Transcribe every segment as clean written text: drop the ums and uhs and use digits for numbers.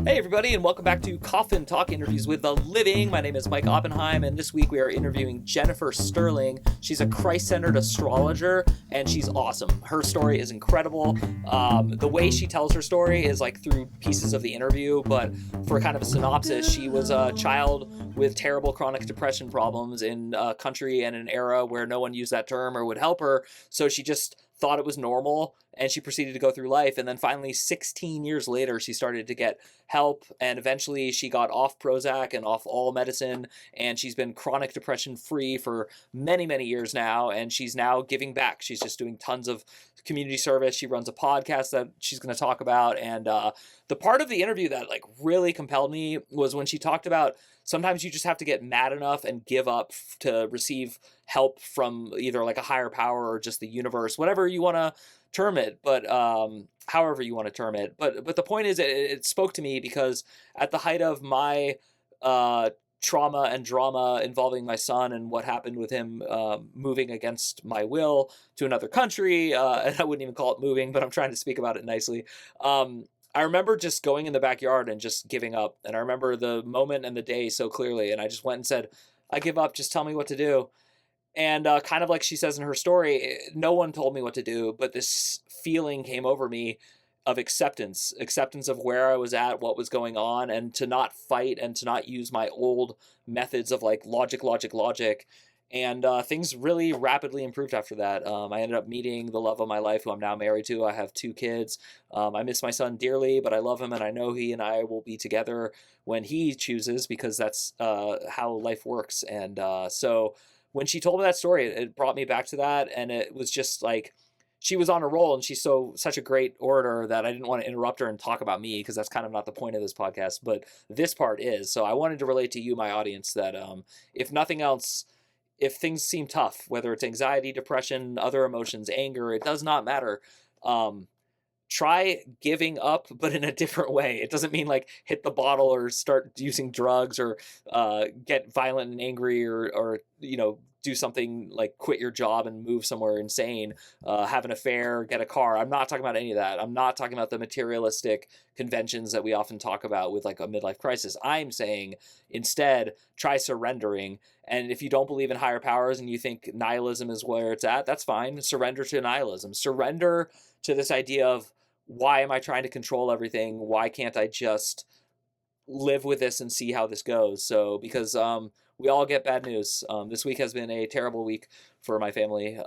Hey everybody, and welcome back to Coffin Talk Interviews with the Living. My name is Mike Oppenheim, and this week we are interviewing Jennifer Stirling. She's a Christ-centered astrologer, and she's awesome. Her story is incredible. The way she tells her story is like through pieces of the interview, but for kind of a synopsis, she was a child with terrible chronic depression problems in a country and an era where no one used that term or would help her, so she just thought it was normal, and she proceeded to go through life. And then finally, 16 years later, she started to get help, and eventually she got off Prozac and off all medicine, and she's been chronic depression free for many, many years now, and she's now giving back. She's just doing tons of community service. She runs a podcast that she's going to talk about, and the part of the interview that like really compelled me was when she talked about sometimes you just have to get mad enough and give up to receive help from either like a higher power or just the universe, whatever you want to term it, but however you want to term it. But the point is, it spoke to me because at the height of my trauma and drama involving my son and what happened with him moving against my will to another country, and I wouldn't even call it moving, but I'm trying to speak about it nicely. I remember just going in the backyard and just giving up. And I remember the moment and the day so clearly. And I just went and said, I give up. Just tell me what to do. And kind of like she says in her story, no one told me what to do, but this feeling came over me of acceptance of where I was at, what was going on, and to not fight and to not use my old methods of like logic. And things really rapidly improved after that. I ended up meeting the love of my life, who I'm now married to. I have 2 kids. I miss my son dearly, but I love him, and I know he and I will be together when he chooses, because that's how life works. And so when she told me that story, it brought me back to that, and it was just like she was on a roll, and she's such a great orator that I didn't want to interrupt her and talk about me, because that's kind of not the point of this podcast, but this part is. So I wanted to relate to you, my audience, that if nothing else, if things seem tough, whether it's anxiety, depression, other emotions, anger, it does not matter. Try giving up, but in a different way. It doesn't mean like hit the bottle or start using drugs or get violent and angry or do something like quit your job and move somewhere insane, have an affair, get a car. I'm not talking about any of that. I'm not talking about the materialistic conventions that we often talk about with like a midlife crisis. I'm saying instead, try surrendering. And if you don't believe in higher powers and you think nihilism is where it's at, that's fine. Surrender to nihilism. Surrender to this idea of, why am I trying to control everything? Why can't I just live with this and see how this goes? So because we all get bad news. This week has been a terrible week for my family.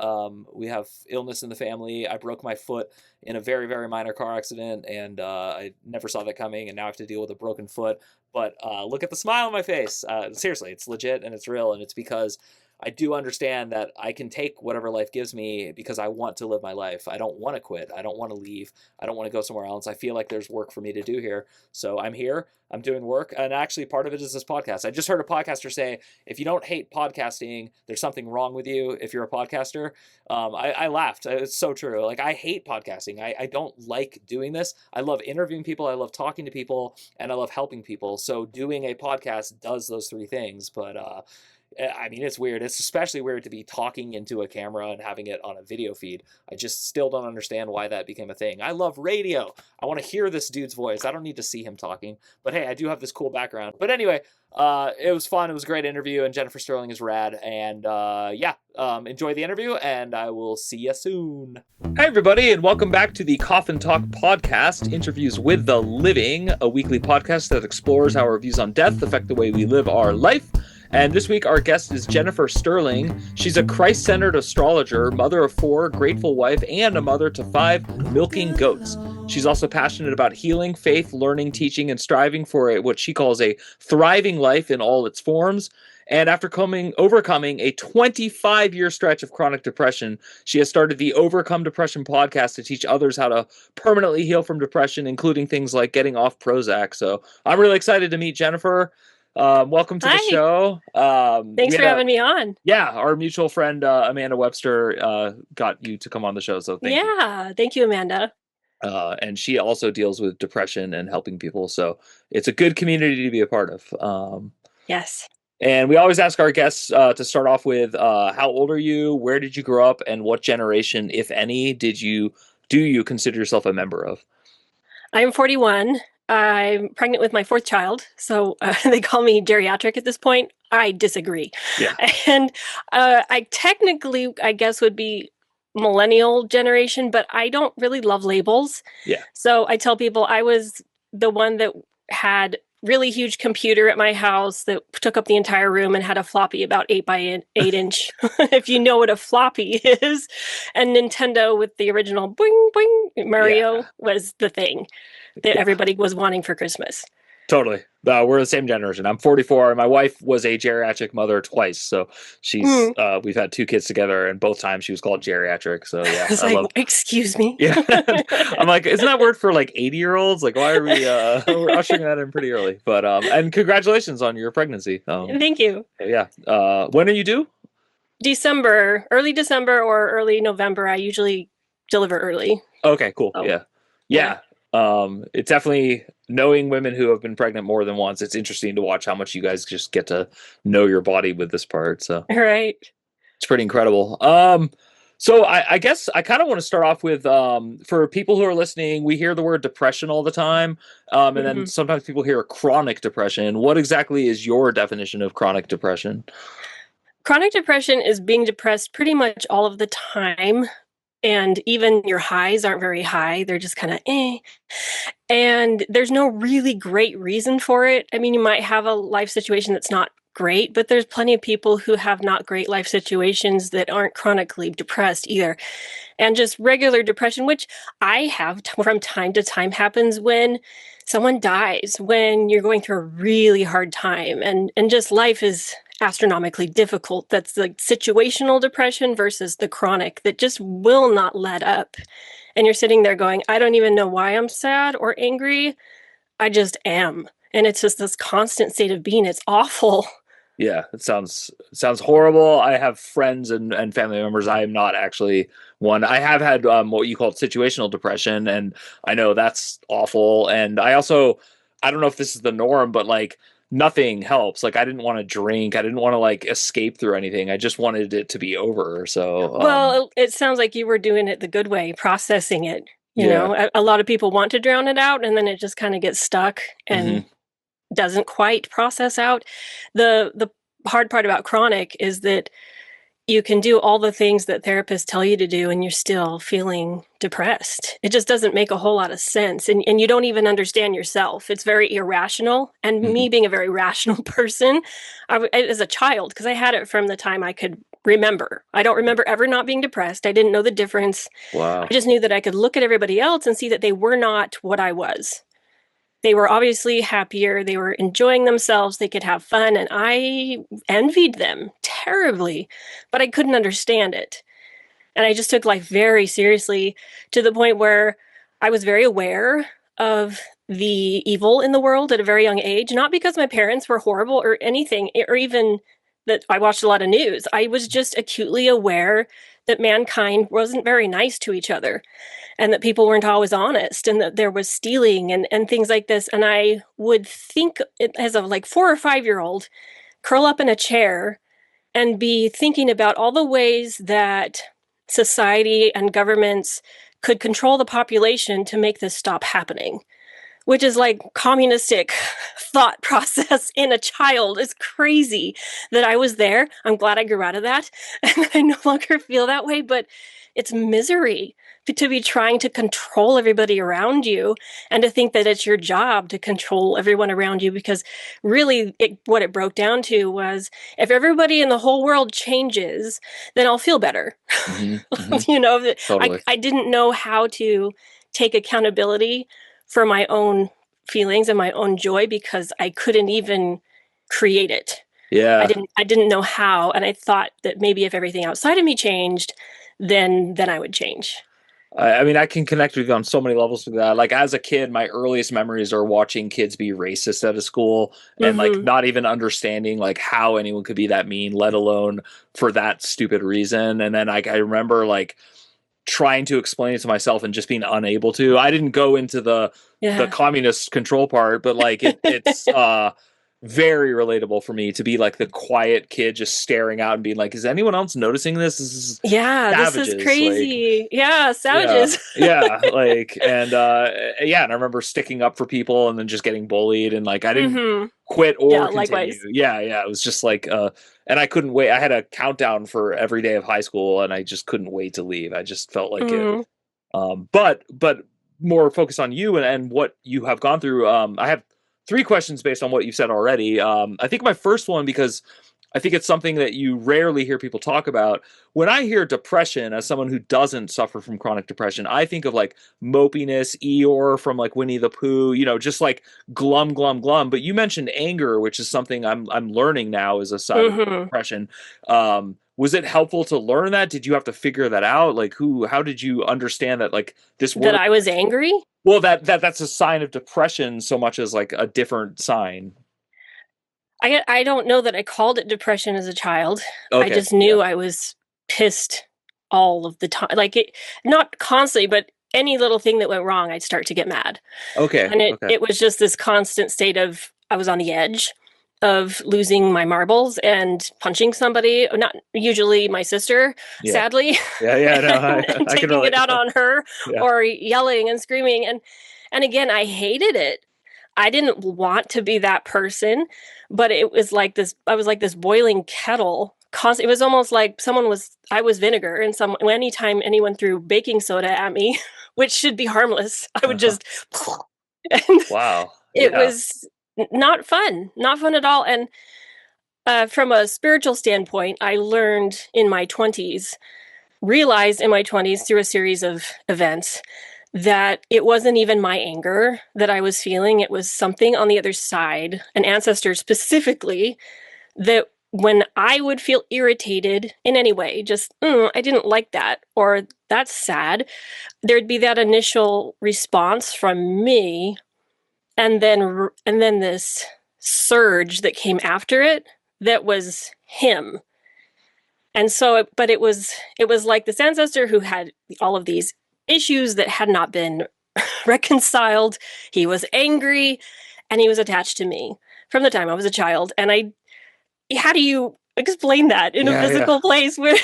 We have illness in the family. I broke my foot in a very, very minor car accident, and I never saw that coming, and now I have to deal with a broken foot. But look at the smile on my face. Seriously, it's legit and it's real, and it's because I do understand that I can take whatever life gives me because I want to live my life. I don't want to quit. I don't want to leave. I don't want to go somewhere else. I feel like there's work for me to do here. So I'm here. I'm doing work. And actually, part of it is this podcast. I just heard a podcaster say, if you don't hate podcasting, there's something wrong with you if you're a podcaster. I laughed. It's so true. Like, I hate podcasting. I don't like doing this. I love interviewing people. I love talking to people. And I love helping people. So doing a podcast does those 3 things. But I mean, it's weird. It's especially weird to be talking into a camera and having it on a video feed. I just still don't understand why that became a thing. I love radio. I want to hear this dude's voice. I don't need to see him talking. But hey, I do have this cool background. But anyway, it was fun. It was a great interview, and Jennifer Stirling is rad. And enjoy the interview, and I will see you soon. Hi, everybody, and welcome back to the Coffin Talk podcast, Interviews with the Living, a weekly podcast that explores how our views on death affect the way we live our life. And this week, our guest is Jennifer Stirling. She's a Christ-centered astrologer, mother of 4, grateful wife, and a mother to 5 milking goats. She's also passionate about healing, faith, learning, teaching, and striving for what she calls a thriving life in all its forms. And after overcoming a 25-year stretch of chronic depression, she has started the Overcome Depression podcast to teach others how to permanently heal from depression, including things like getting off Prozac. So I'm really excited to meet Jennifer. Welcome to the show. Thanks for having me on. Yeah, our mutual friend Amanda Webster got you to come on the show, so thank you. Yeah, thank you, Amanda. And she also deals with depression and helping people, so it's a good community to be a part of. Yes. And we always ask our guests to start off with how old are you, where did you grow up, and what generation, if any, do you consider yourself a member of? I'm 41. I'm pregnant with my fourth child, so they call me geriatric at this point. I disagree. Yeah. And I technically, I guess, would be millennial generation, but I don't really love labels. Yeah. So I tell people I was the one that had really huge computer at my house that took up the entire room and had a floppy about 8 by 8 inch, if you know what a floppy is. And Nintendo with the original boing boing Yeah. Mario was the thing that Yeah. everybody was wanting for Christmas. Totally. We're the same generation. I'm 44, and my wife was a geriatric mother twice. So Mm. we've had two kids together, and both times she was called geriatric. So yeah, It's I like, love. excuse me. Yeah, I'm like, isn't that word for like 80-year-olds? Like, why are we we're ushering that in pretty early? But and congratulations on your pregnancy. Thank you. Yeah. When are you due? December, early December or early November. I usually deliver early. Okay, cool. Oh, Yeah. yeah. Yeah. It's definitely knowing women who have been pregnant more than once. It's interesting to watch how much you guys just get to know your body with this part. So Right. it's pretty incredible. So I guess I kind of want to start off with for people who are listening, we hear the word depression all the time. And then Mhm. sometimes people hear chronic depression. What exactly is your definition of chronic depression? Chronic depression is being depressed pretty much all of the time. And even your highs aren't very high. They're just kind of eh. And there's no really great reason for it. I mean, you might have a life situation that's not great, but there's plenty of people who have not great life situations that aren't chronically depressed either. And just regular depression, which I have from time to time, happens when someone dies, when you're going through a really hard time, and just life is astronomically difficult. That's the situational depression versus the chronic that just will not let up. And you're sitting there going, I don't even know why I'm sad or angry. I just am. And it's just this constant state of being. It's awful. Yeah, it sounds horrible. I have friends and family members. I am not actually one. I have had what you call situational depression, and I know that's awful. And I don't know if this is the norm, but like nothing helps. Like I didn't want to drink. I didn't want to like escape through anything. I just wanted it to be over. So Well, it sounds like you were doing it the good way, processing it. You yeah. know, a lot of people want to drown it out and then it just kind of gets stuck and Hmm. doesn't quite process out. The hard part about chronic is that you can do all the things that therapists tell you to do and you're still feeling depressed. It just doesn't make a whole lot of sense. And you don't even understand yourself. It's very irrational. And Hmm. me being a very rational person, as a child, because I had it from the time I could remember. I don't remember ever not being depressed. I didn't know the difference. I Wow. just knew that I could look at everybody else and see that they were not what I was. They were obviously happier. They were enjoying themselves. They could have fun. And I envied them terribly, but I couldn't understand it. And I just took life very seriously to the point where I was very aware of the evil in the world at a very young age, not because my parents were horrible or anything, or even that I watched a lot of news. I was just acutely aware that mankind wasn't very nice to each other and that people weren't always honest and that there was stealing and things like this. And I would think as a like 4 or 5 year old, curl up in a chair and be thinking about all the ways that society and governments could control the population to make this stop happening, which is like communistic thought process in a child. Is crazy that I was there. I'm glad I grew out of that and I no longer feel that way, but it's misery to be trying to control everybody around you and to think that it's your job to control everyone around you, because really what it broke down to was, if everybody in the whole world changes, then I'll feel better. Hmm. Hmm. You know, Totally. I didn't know how to take accountability for my own feelings and my own joy because I couldn't even create it. Yeah. I didn't know how, and I thought that maybe if everything outside of me changed, then I would change. I mean, I can connect with you on so many levels with that. Like as a kid, my earliest memories are watching kids be racist at a school and like Mhm. not even understanding like how anyone could be that mean, let alone for that stupid reason. And then like I remember like trying to explain it to myself and just being unable to. I didn't go into the Yeah. communist control part, but like it's very relatable for me to be like the quiet kid just staring out and being like, is anyone else noticing this? This is Yeah, this is savages. Like, crazy. Yeah, yeah, savages. yeah, like, and yeah, and I remember sticking up for people and then just getting bullied, and like I didn't Mhm. quit Yeah, or continue. likewise. Yeah, yeah, it was just like, and I couldn't wait. I had a countdown for every day of high school, and I just couldn't wait to leave. I just felt like it. Mhm. But more focused on you and what you have gone through. I have three questions based on what you've said already. I think my first one, because I think it's something that you rarely hear people talk about. When I hear depression, as someone who doesn't suffer from chronic depression, I think of like mopiness, Eeyore from like Winnie the Pooh, just like glum, glum, glum. But you mentioned anger, which is something I'm learning now is a side of Mhm. depression. Was it helpful to learn that? Did you have to figure that out? Like, how did you understand that like this That word? I was angry? Well, that's a sign of depression so much as like a different sign. I don't know that I called it depression as a child. I Okay, just yeah. knew I was pissed all of the time. Like it not constantly, but any little thing that went wrong, I'd start to get mad. Okay, And it okay, it was just this constant state of I was on the edge of losing my marbles and punching somebody, not usually my sister, yeah. sadly, Yeah, yeah, no, and I can taking it relate. out on her Yeah. or yelling and screaming and again, I hated it. I didn't want to be that person, but it was like this I was like this boiling kettle. It was almost like I was vinegar and anytime anyone threw baking soda at me, which should be harmless, I would Uh-huh. just and Wow. it Yeah. was not fun at all. And from a spiritual standpoint, I learned in my 20s, realized in my 20s through a series of events that it wasn't even my anger that I was feeling. It was something on the other side, an ancestor specifically, that when I would feel irritated in any way, just, I didn't like that, or that's sad, there'd be that initial response from me and then this surge that came after it that was him. And so but it was like this ancestor who had all of these issues that had not been reconciled. He was angry and he was attached to me from the time I was a child. And I how do you explain that in a Yeah, yeah. physical place where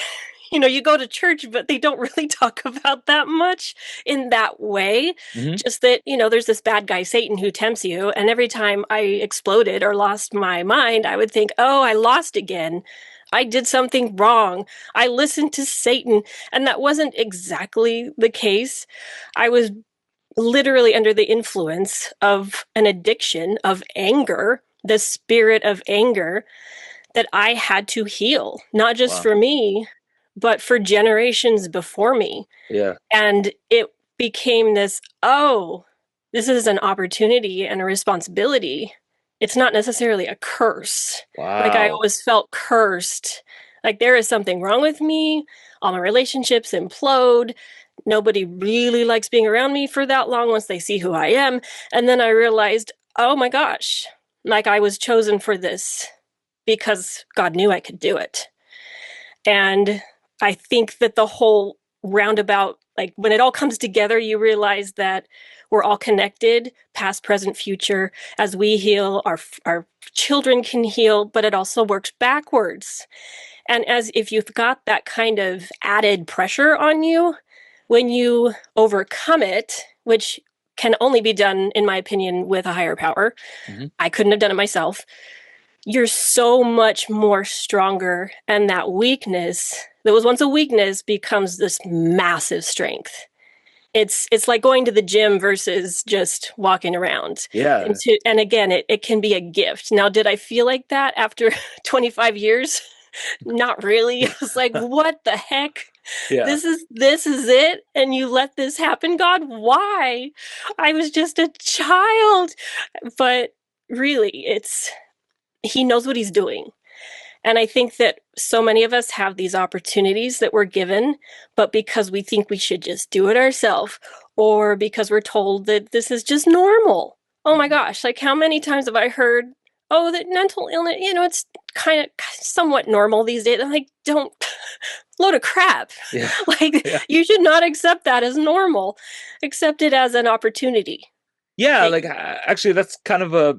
you go to church but they don't really talk about that much in that way, Hmm. just that there's this bad guy Satan who tempts you, and every time I exploded or lost my mind I would think, oh, I lost again, I did something wrong, I listened to Satan. And that wasn't exactly the case. I was literally under the influence of an addiction of anger, the spirit of anger that I had to heal, not just Wow. for me, but for generations before me. Yeah. And it became this, oh, this is an opportunity and a responsibility. It's not necessarily a curse. Like I Wow. always felt cursed. Like there is something wrong with me. All my relationships implode. Nobody really likes being around me for that long once they see who I am. And then I realized, oh my gosh, like I was chosen for this because God knew I could do it. And I think that the whole roundabout, like when it all comes together, you realize that we're all connected, past, present, future. As we heal, our children can heal, but it also works backwards. And as if you've got that kind of added pressure on you, when you overcome it, which can only be done, in my opinion, with a higher power. Hmm. I couldn't have done it myself. You're so much more stronger, and that weakness that was once a weakness becomes this massive strength. It's like going to the gym versus just walking around. and, Yeah. to, and again, it can be a gift. Now, did I feel like that after 25 years? Not really. I was like, what the heck? Yeah. This is it, and you let this happen, God? Why? I was just a child. But really, it's he knows what he's doing. And I think that so many of us have these opportunities that we're given, but because we think we should just do it ourselves, or because we're told that this is just normal. Oh my Mhm. gosh, like how many times have I heard, oh, that mental illness, it's kind of somewhat normal these days. I'm like, don't, load of crap. Yeah. Like, Yeah. you should not accept that as normal. Accept it as an opportunity. Yeah, That like actually, that's kind of a.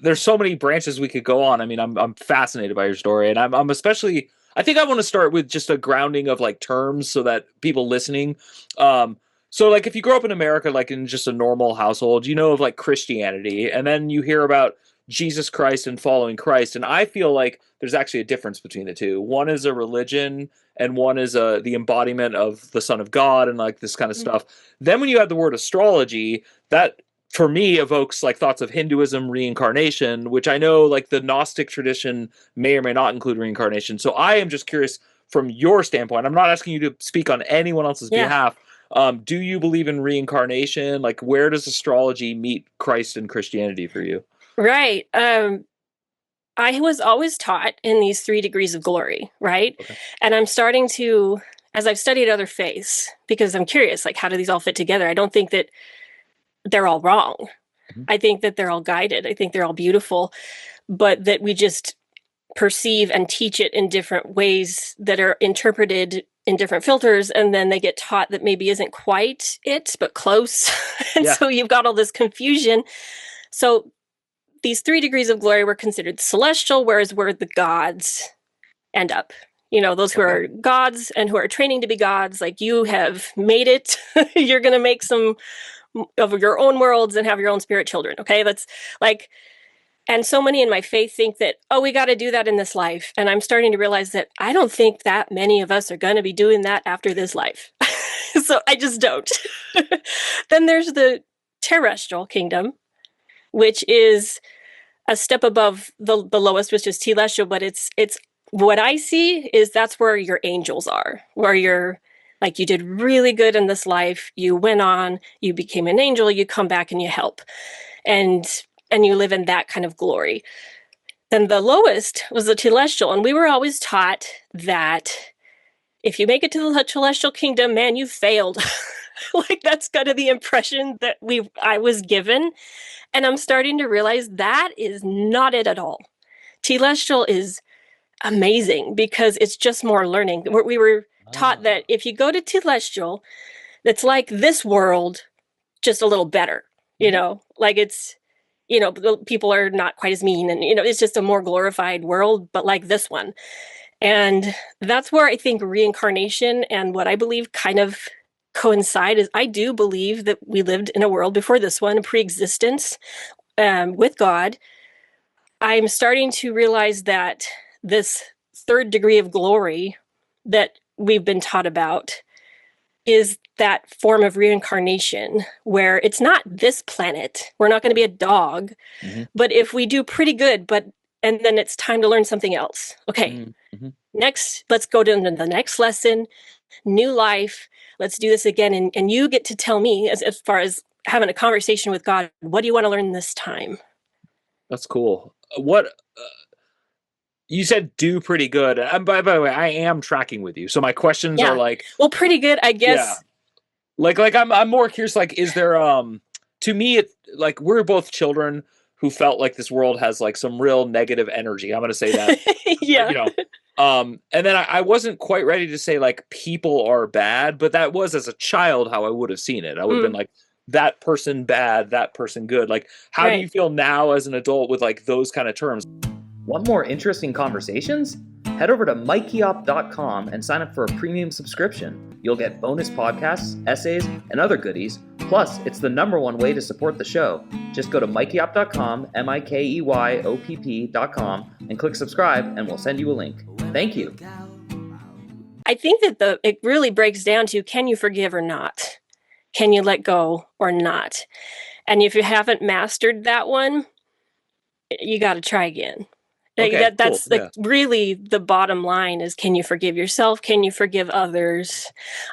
There's so many branches we could go on. I mean, I'm fascinated by your story, and I'm especially. I think I want to start with just a grounding of like terms so that people listening. Um, so like if you grow up in America, like in just a normal household, you know of like Christianity, and then you hear about Jesus Christ and following Christ, and I feel like there's actually a difference between the two. One is a religion, and one is the embodiment of the Son of God, and like this kind of mm, stuff. Then when you add the word astrology, that for me evokes like thoughts of Hinduism, reincarnation, which I know like the Gnostic tradition may or may not include reincarnation. So I am just curious from your standpoint. I'm not asking you to speak on anyone else's yeah, behalf. Do you believe in reincarnation? Like, where does astrology meet Christ and Christianity for you? right. I was always taught in these 3 degrees of glory, right? Okay. And I'm starting to, as I've studied other faiths, because I'm curious, like, how do these all fit together? I don't think that they're all wrong. Mhm. I think that they're all guided. I think they're all beautiful, but that we just perceive and teach it in different ways that are interpreted in different filters. And then they get taught that maybe isn't quite it, but close. And Yeah. so you've got all this confusion. So these 3 degrees of glory were considered celestial, whereas where the gods end up. You know, those who Okay. are gods and who are training to be gods, like you have made it. You're going to make some of your own worlds and have your own spirit children. Okay. That's like, and so many in my faith think that, oh, we got to do that in this life. And I'm starting to realize that I don't think that many of us are going to be doing that after this life. So I just don't. Then there's the terrestrial kingdom, which is a step above the lowest, which is telestial, but it's what I see is that's where your angels are, where you're like you did really good in this life, you went on, you became an angel, you come back and you help. And and you live in that kind of glory. Then the lowest was the telestial, and we were always taught that if you make it to the celestial kingdom, man, you failed. Like that's kind of the impression that I was given, and I'm starting to realize that is not it at all. Telestial is amazing because it's just more learning. We were taught Ah. that if you go to telestial, it's like this world, just a little better. You Mhm. know, like it's people are not quite as mean, and it's just a more glorified world, but like this one. And that's where I think reincarnation and what I believe kind of coincide is I do believe that we lived in a world before this one, pre-existence, with God. I'm starting to realize that this 3rd degree of glory that we've been taught about is that form of reincarnation where it's not this planet. We're not going to be a dog, Mhm. but if we do pretty good, and then it's time to learn something else. Okay, Mhm. Mhm. next, let's go to the next lesson, new life. Let's do this again. And you get to tell me, as far as having a conversation with God, what do you want to learn this time? That's cool. What you said do pretty good. And by the way, I am tracking with you. So my questions are Yeah. like, Well, pretty good, I yeah. guess. Like I'm more curious like is there to me it like we're both children who felt like this world has like some real negative energy. I'm going to say that Yeah. you know and then I wasn't quite ready to say like people are bad, but that was as a child how I would have seen it. I would have been Mm, like that person bad, that person good. Like how do right. you feel now as an adult with like those kind of terms? Want more interesting conversations? Head over to mikeyop.com and sign up for a premium subscription. You'll get bonus podcasts, essays, and other goodies. Plus, it's the #1 way to support the show. Just go to mikeyop.com, mikeyop.com, and click subscribe, and we'll send you a link. Thank you. I think that it really breaks down to can you forgive or not? Can you let go or not? And if you haven't mastered that one, you got to try again. Like Okay, cool. that's like Yeah. really the bottom line is can you forgive yourself? Can you forgive others?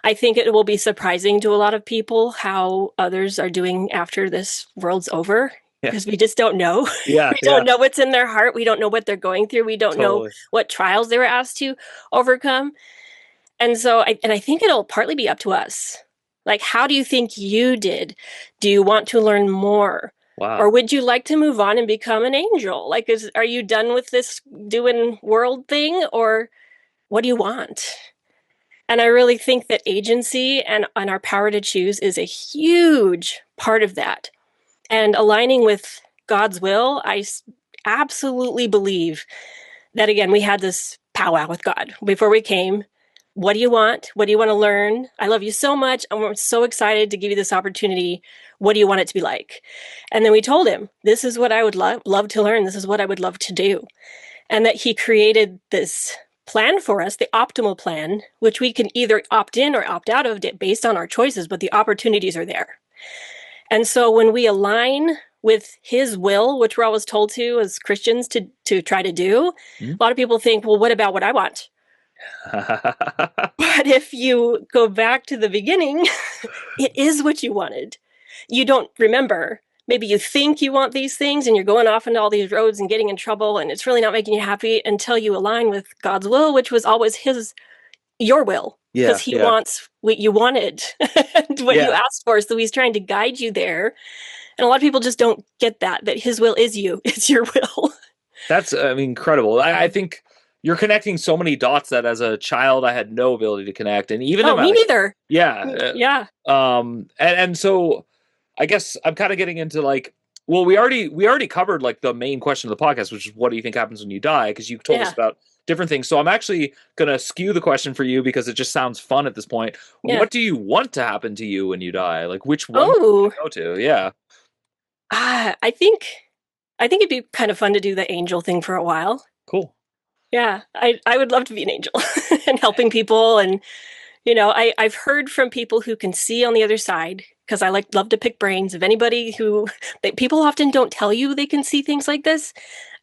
I think it will be surprising to a lot of people how others are doing after this world's over Yeah. because we just don't know. Yeah. We Yeah. don't know what's in their heart. We don't know what they're going through. We don't know Totally. what trials they were asked to overcome. And so I think it'll partly be up to us. Like, how do you think you did? Do you want to learn more? Or Wow. would you like to move on and become an angel? Like, are you done with this doing world thing? Or what do you want? And I really think that agency and our power to choose is a huge part of that. And aligning with God's will, absolutely believe that, again, we had this powwow with God before we came. What do you want? What do you want to learn? I love you so much. I'm so excited to give you this opportunity. What do you want it to be like? And then we told him, this is what I would love to learn. This is what I would love to do. And that he created this plan for us, the optimal plan, which we can either opt in or opt out of based on our choices, but the opportunities are there. And so when we align with his will, which we're always told to as Christians to try to do, Mhm. a lot of people think, well, what about what I want? But if you go back to the beginning, it is what you wanted. You don't remember. Maybe you think you want these things and you're going off into all these roads and getting in trouble, and it's really not making you happy until you align with God's will, which was always your will, Yeah, because he yeah, wants what you wanted and what you yeah. asked for. So he's trying to guide you there. And a lot of people just don't get that his will is you. It's your will. That's, I mean, incredible. I think you're connecting so many dots that as a child I had no ability to connect, and even in Oh, my me neither. yeah, Yeah. and so I guess I'm kind of getting into like, well, we already covered like the main question of the podcast, which is what do you think happens when you die? Because you told us Yeah. about different things. So I'm actually gonna skew the question for you because it just sounds fun at this point. Yeah. What do you want to happen to you when you die? Like which one do you Oh, want to go to? Yeah, I think it'd be kind of fun to do the angel thing for a while. cool. Yeah, I would love to be an angel and helping people. And I've heard from people who can see on the other side, because I love to pick brains of anybody who people often don't tell you they can see things like this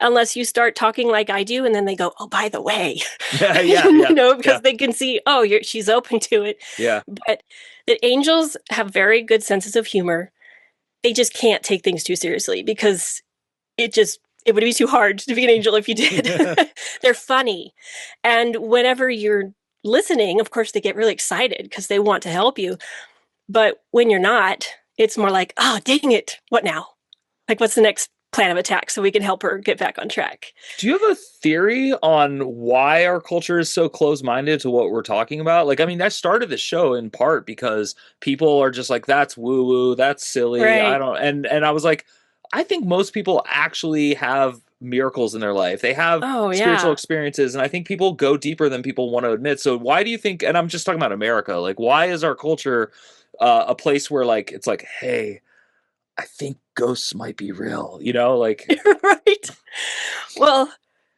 unless you start talking like I do, and then they go, "Oh, by the way," Yeah, yeah, yeah, yeah, because they can see, oh, she's open to it. yeah. But the angels have very good senses of humor. They just can't take things too seriously, because it would be too hard to be an angel if you did. They're funny. And whenever you're listening, of course, they get really excited because they want to help you. But when you're not, it's more like, oh, dang it. What now? Like, what's the next plan of attack so we can help her get back on track? Do you have a theory on why our culture is so close-minded to what we're talking about? Like, I mean, I started the show in part because people are just like, "That's woo-woo, that's silly." I Right. don't, and I was like, I think most people actually have miracles in their life. They have Oh, spiritual yeah. experiences, and I think people go deeper than people want to admit. So, why do you think? And I'm just talking about America. Like, why is our culture a place where like it's like, hey, I think ghosts might be real. Like, Right. Well,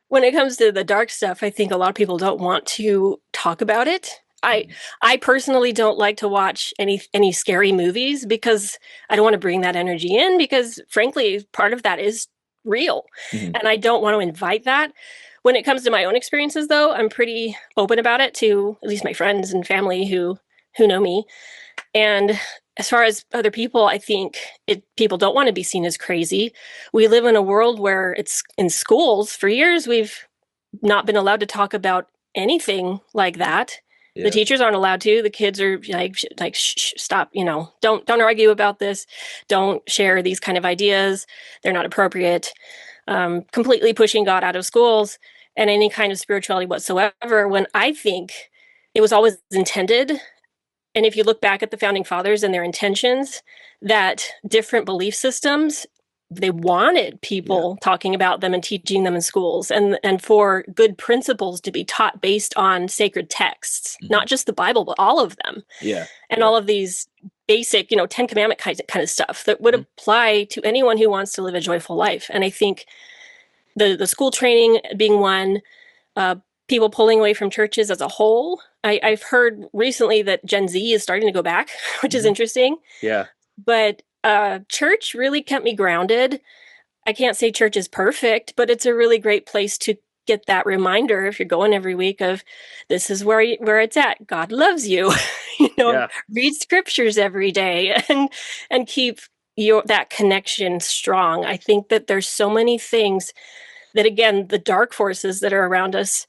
when it comes to the dark stuff, I think a lot of people don't want to talk about it. I mm, I personally don't like to watch any scary movies, because I don't want to bring that energy in, because frankly, part of that is real. mhm, And I don't want to invite that. When it comes to my own experiences, though, I'm pretty open about it to at least my friends and family who know me. And as far as other people, I think people don't want to be seen as crazy. We live in a world where it's in schools for years. We've not been allowed to talk about anything like that. The yeah, teachers aren't allowed to. The kids are like, shh, stop. Don't argue about this. Don't share these kind of ideas. They're not appropriate. Completely pushing God out of schools and any kind of spirituality whatsoever. When I think it was always intended, and if you look back at the founding fathers and their intentions, that different belief systems, they wanted yeah, people talking about them and teaching them in schools, and for good principles to be taught based on sacred texts, mhm, not just the Bible, but all of them, yeah, and yeah. all of these basic, Ten Commandment kind of stuff that would Mhm. apply to anyone who wants to live a joyful life. And I think the school training being one, uh, people pulling away from churches as a whole. I've heard recently that Gen Z is starting to go back, which is Mhm. interesting. Yeah. But church really kept me grounded. I can't say church is perfect, but it's a really great place to get that reminder, if you're going every week, of this is where it's at. God loves you. Yeah. Read scriptures every day and keep that connection strong. I think that there's so many things that, again, the dark forces that are around us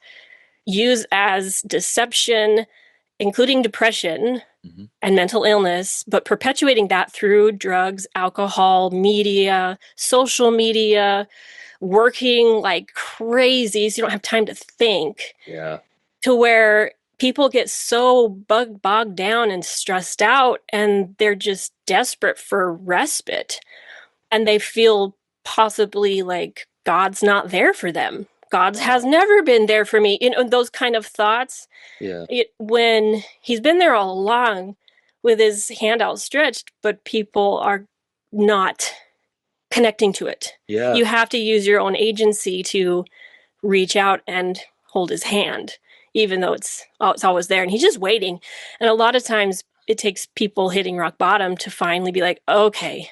use as deception, including depression Mhm. and mental illness, but perpetuating that through drugs, alcohol, media, social media, working like crazy so you don't have time to think, Yeah. to where people get so bogged down and stressed out, and they're just desperate for respite. and they feel possibly like God's not there for them. God's has Wow. never been there for me. Those kind of thoughts. Yeah. When he's been there all along with his hand outstretched, but people are not connecting to it. Yeah. You have to use your own agency to reach out and hold his hand, even though it's always there, and he's just waiting. And a lot of times, it takes people hitting rock bottom to finally be like, okay,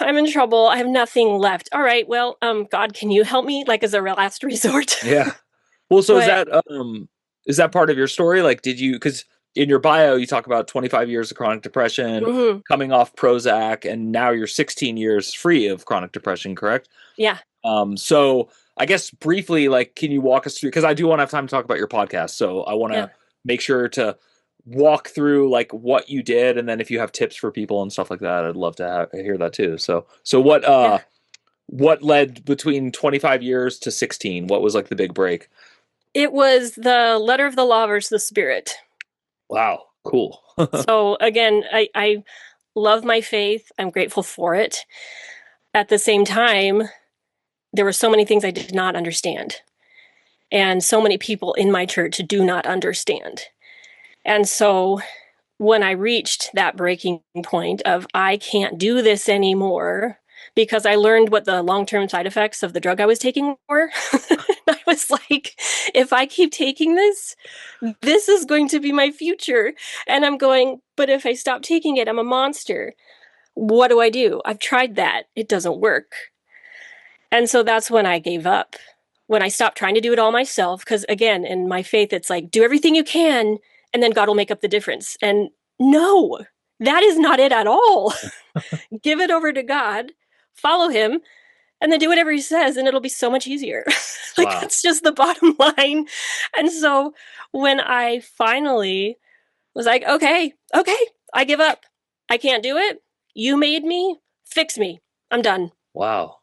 I'm in trouble. I have nothing left. All right, well, God, can you help me? Like as a last resort. Yeah. Well, so But is that part of your story? Like, did you, because in your bio you talk about 25 years of chronic depression, mhm, coming off Prozac, and now you're 16 years free of chronic depression, correct? yeah, So I guess briefly, like, can you walk us through? Because I do want to have time to talk about your podcast, so I want yeah, to make sure to walk through like what you did, and then if you have tips for people and stuff like that, I'd love to hear that too. So yeah. what led between 25 years to 16? What was like the big break? It was the letter of the law versus the spirit. Wow, cool. So again, I love my faith. I'm grateful for it. At the same time, there were so many things I did not understand. And so many people in my church do not understand. And so when I reached that breaking point of I can't do this anymore because I learned what the long-term side effects of the drug I was taking were. I was like, if I keep taking this is going to be my future. And I'm going, but if I stop taking it, I'm a monster. What do I do? I've tried that. It doesn't work. And so that's when I gave up. When I stopped trying to do it all myself, because again, in my faith, it's like, do everything you can, and then God will make up the difference. And no, that is not it at all. Give it over to God, follow Him, and then do whatever He says, and it'll be so much easier. Like, Wow. that's just the bottom line. And so when I finally was like, okay, I give up. I can't do it. You made me, fix me. I'm done. Wow.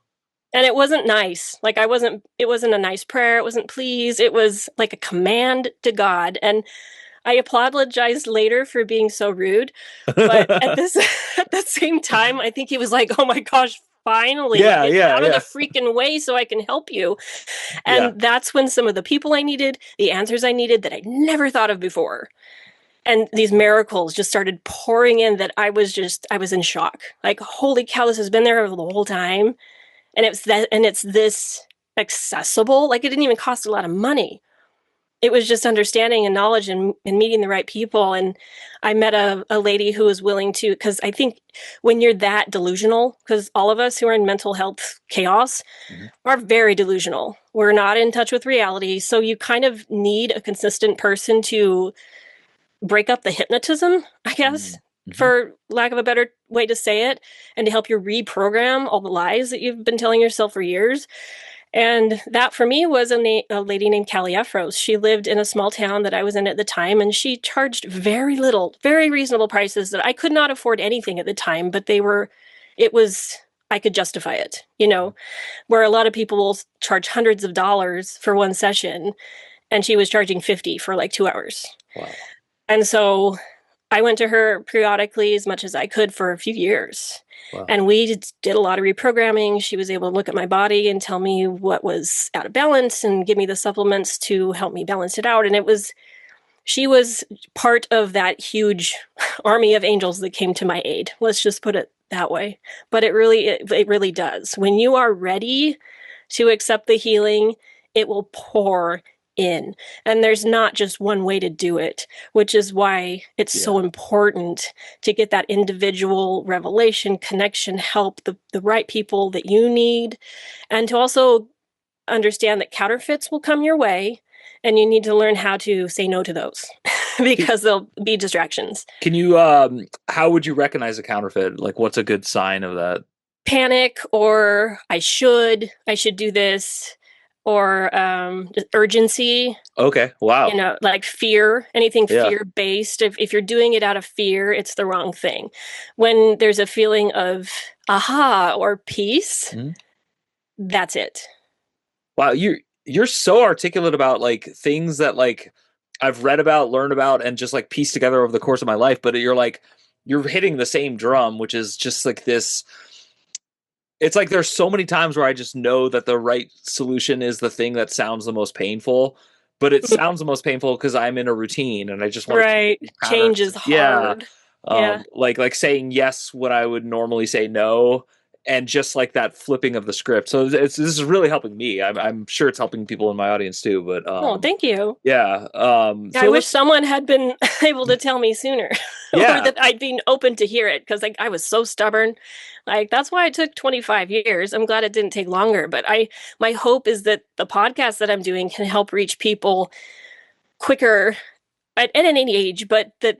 And it wasn't nice. Like it wasn't a nice prayer. It wasn't please. It was like a command to God. And I apologized later for being so rude. But at this at the same time, I think he was like, oh my gosh, finally Yeah, get yeah, out of the yeah. freaking way so I can help you. Yeah. And that's when some of the people I needed, the answers I needed that I'd never thought of before. And these miracles just started pouring in that I was in shock. Like, holy cow, this has been there the whole time. And it's this accessible. Like, it didn't even cost a lot of money. It was just understanding and knowledge and meeting the right people. And I met a lady who was willing to, because I think when you're that delusional, because all of us who are in mental health chaos Mhm. are very delusional. We're not in touch with reality. So you kind of need a consistent person to break up the hypnotism, I guess, Mm-hmm. for lack of a better way to say it, and to help you reprogram all the lies that you've been telling yourself for years. And that for me was a lady named Callie Efros. She lived in a small town that I was in at the time, and she charged very little, very reasonable prices that I could not afford anything at the time, but it was, I could justify it, where a lot of people will charge hundreds of dollars for one session, and she was charging 50 for like 2 hours. Wow. And so I went to her periodically as much as I could for a few years. Wow. And we did a lot of reprogramming. She was able to look at my body and tell me what was out of balance and give me the supplements to help me balance it out. And she was part of that huge army of angels that came to my aid. Let's just put it that way. But it really does. When you are ready to accept the healing, it will pour in. And there's not just one way to do it, which is why it's Yeah. so important to get that individual revelation, connection, help, the right people that you need, and to also understand that counterfeits will come your way, and you need to learn how to say no to those Can, because they'll be distractions. can you how would you recognize a counterfeit? Like, what's a good sign of that? Panic, or I should do this, or just urgency, Okay. Wow. like fear, anything Yeah. fear based. If you're doing it out of fear, it's the wrong thing. When there's a feeling of aha or peace, Mhm. that's it. Wow, you're so articulate about like things that like I've read about, learned about, and just like pieced together over the course of my life. But you're like you're hitting the same drum, which is just like this. It's like there's so many times where I just know that the right solution is the thing that sounds the most painful, but it Mhm. sounds the most painful because I'm in a routine and I just want to change Right. these Change patterns. is Yeah. hard. Yeah. Like saying yes when I would normally say no, and just like that flipping of the script. So this is really helping me. I'm sure it's helping people in my audience too. But Oh, thank you. yeah. I So wish let's someone had been able to tell me sooner or yeah that I'd been open to hear it because like I was so stubborn. Like that's why it took 25 years. I'm glad it didn't take longer, but I my hope is that the podcast that I'm doing can help reach people quicker at any age, but that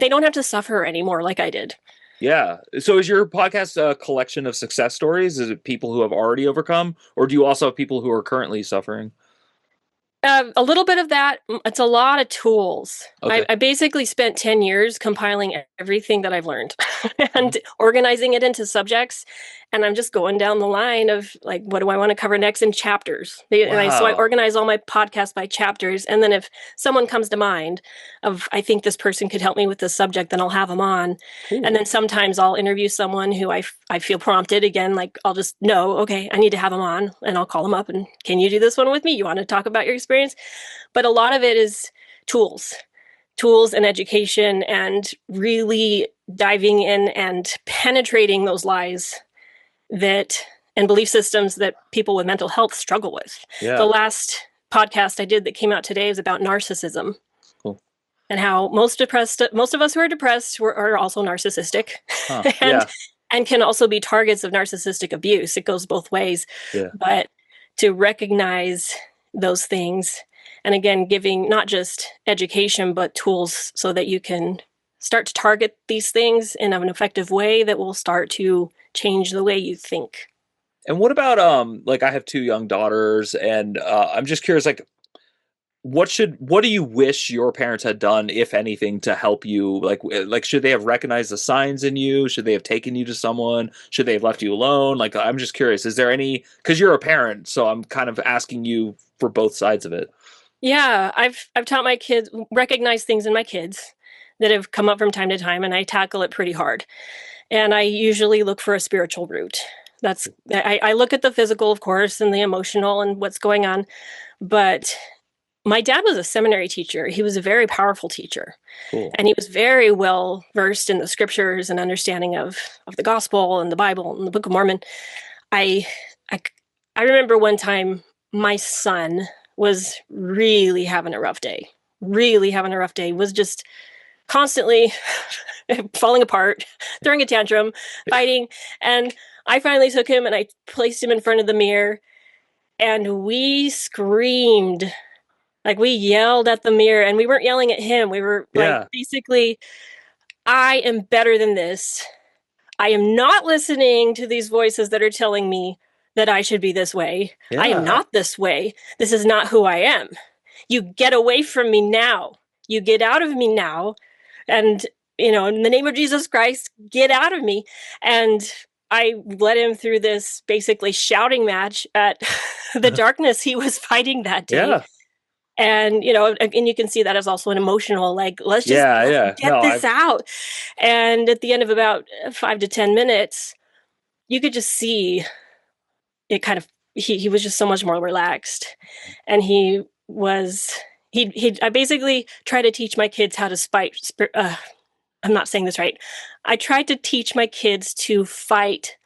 they don't have to suffer anymore like I did. yeah. So is your podcast a collection of success stories? Is it people who have already overcome, or do you also have people who are currently suffering? A little bit of that. It's a lot of tools. Okay. I basically spent 10 years compiling everything that I've learned Mhm. and organizing it into subjects. And I'm just going down the line of like, what do I want to cover next in chapters? So I Wow. organize all my podcasts by chapters. And then if someone comes to mind of, I think this person could help me with this subject, then I'll have them on. And Cool. then sometimes I'll interview someone who I feel prompted again, like I'll just know, okay, I need to have them on and I'll call them up and can you do this one with me? You want to talk about your experience? But a lot of it is tools, tools and education and really diving in and penetrating those lies that and belief systems that people with mental health struggle with. The Yeah. last podcast I did that came out today is about narcissism Cool. and how most of us who are depressed are also narcissistic Huh. and Yeah. and can also be targets of narcissistic abuse. It goes both ways. Yeah. But to recognize those things and again giving not just education but tools so that you can start to target these things in an effective way that will start to change the way you think. And what about like I have two young daughters, and I'm just curious, like what do you wish your parents had done, if anything, to help you? Like should they have recognized the signs in you? Should they have taken you to someone? Should they have left you alone? Like I'm just curious, is there any, because you're a parent, so I'm kind of asking you for both sides of it. Yeah, I've taught my kids recognize things in my kids that have come up from time to time and I tackle it pretty hard. And I usually look for a spiritual root. I look at the physical, of course, and the emotional and what's going on. But my dad was a seminary teacher. He was a very powerful teacher. Cool. And he was very well versed in the scriptures and understanding of the gospel and the Bible and the Book of Mormon. I I, I remember one time my son was really having a rough day. Really having a rough day. Was just constantly falling apart, throwing a tantrum, fighting. And I finally took him and I placed him in front of the mirror and we screamed. Like we yelled at the mirror and we weren't yelling at him. We were like, Yeah. basically, I am better than this. I am not listening to these voices that are telling me that I should be this way. I am Yeah. not this way. This is not who I am. You get away from me now. You get out of me now. And, in the name of Jesus Christ, get out of me. And I led him through this basically shouting match at the darkness he was fighting that day. Yeah. And and you can see that as also an emotional, like Yeah. let's Yeah. get No, this out. And at the end of about 5 to 10 minutes you could just see it kind of he was just so much more relaxed. And I basically try to teach my kids how to I'm not saying this right. I tried to teach my kids to fight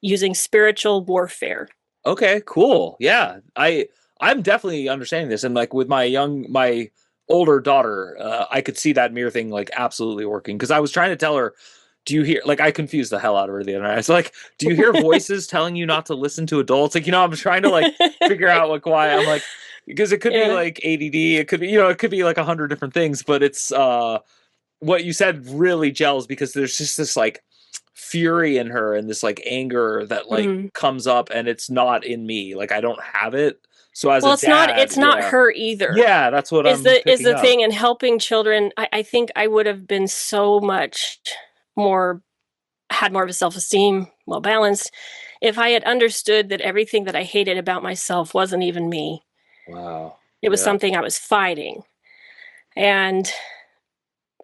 using spiritual warfare. okay, cool. Yeah. I'm definitely understanding this, and like with my older daughter, I could see that mirror thing like absolutely working, because I was trying to tell her, do you hear, like I confused the hell out of her the other night. I was like, do you hear voices telling you not to listen to adults? Like, I'm trying to like figure out like why. I'm like, because it could be Yeah. like ADD, it could be, it could be like 100 different things, but it's what you said really gels, because there's just this like fury in her and this like anger that like Mhm. comes up, and it's not in me. Like I don't have it. So as a Well, dad, it's not yeah. her either. Yeah, that's what Is I'm the picking up. thing in helping children. I think I would have been so much more had more of a self-esteem, well balanced, if I had understood that everything that I hated about myself wasn't even me. Wow. It was Yeah. something I was fighting. And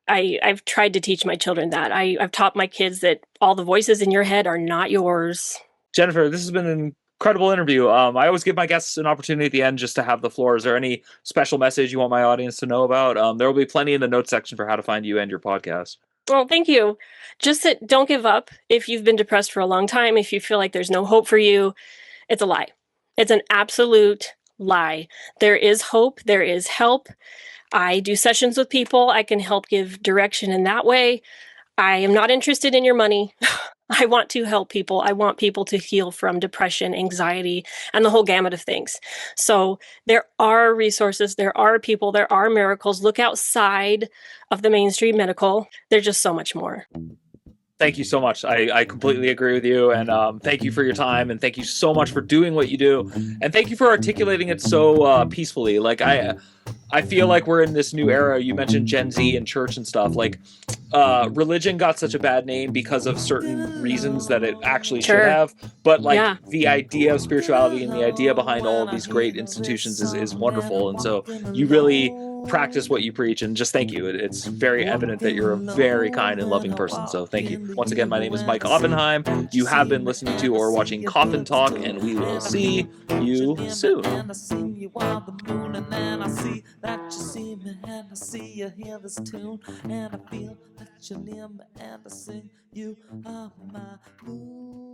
I've tried to teach my children that. I've taught my kids that all the voices in your head are not yours. Jennifer, this has been an incredible interview. I always give my guests an opportunity at the end just to have the floor. Is there any special message you want my audience to know about? There will be plenty in the notes section for how to find you and your podcast. Well, thank you. Just that don't give up if you've been depressed for a long time, if you feel like there's no hope for you. It's a lie. It's an absolute lie. There is hope. There is help. I do sessions with people. I can help give direction in that way. I am not interested in your money. I want to help people. I want people to heal from depression, anxiety, and the whole gamut of things. So there are resources, there are people, there are miracles. Look outside of the mainstream medical. There's just so much more. Thank you so much. I completely agree with you. And thank you for your time. And thank you so much for doing what you do. And thank you for articulating it so peacefully. Like, I feel like we're in this new era. You mentioned Gen Z and church and stuff. Like, religion got such a bad name because of certain reasons that it actually should have. But like the idea of spirituality and the idea behind all of these great institutions is wonderful. And so you really practice what you preach, and just thank you. It's very evident that you're a very kind and loving person. So thank you. Once again, my name is Mike Oppenheim. You have been listening to or watching Coffin Talk, and we will see you soon. That you see me and I see you hear this tune, and I feel that you're near me and I sing, you are my moon.